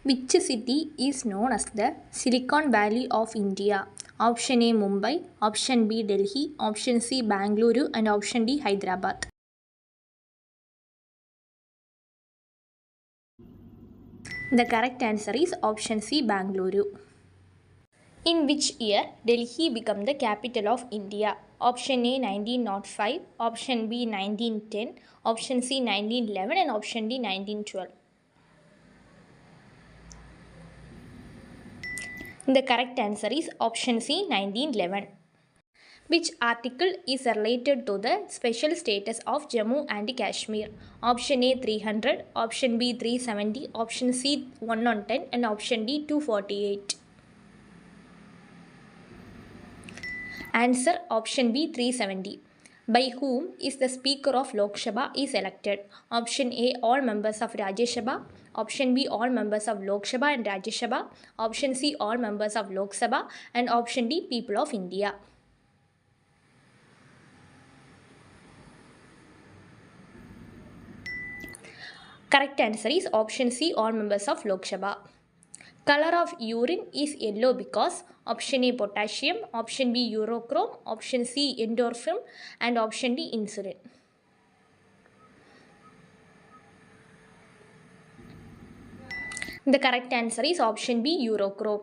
Which city is known as the Silicon Valley of India? Option A Mumbai, option B Delhi, option C Bangalore, and option D Hyderabad. The correct answer is option C Bangalore. In which year Delhi became the capital of India? Option A 1905, option B 1910, option C 1911, and option D 1912. The correct answer is option C 1911. Which article is related to the special status of Jammu and Kashmir? Option A 300, option B 370, option C 110, and option D 248. Answer option B 370. By whom is the Speaker of Lok Sabha is elected? Option A all members of Rajya Sabha, option B all members of Lok Sabha and Rajya Sabha, option C all members of Lok Sabha, and option D people of India. Correct answer is option C all members of Lok Sabha. Color of urine is yellow because option A potassium, option B urochrome, option C endorphin, and option D insulin. The correct answer is option B urochrome.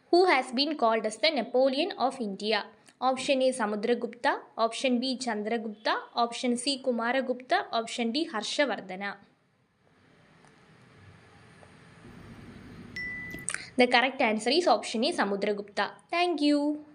Who has been called as the Napoleon of India? Option A Samudragupta, option B Chandragupta, option C Kumaragupta, option D Harshavardhana. The correct answer is option A Samudragupta. Thank you.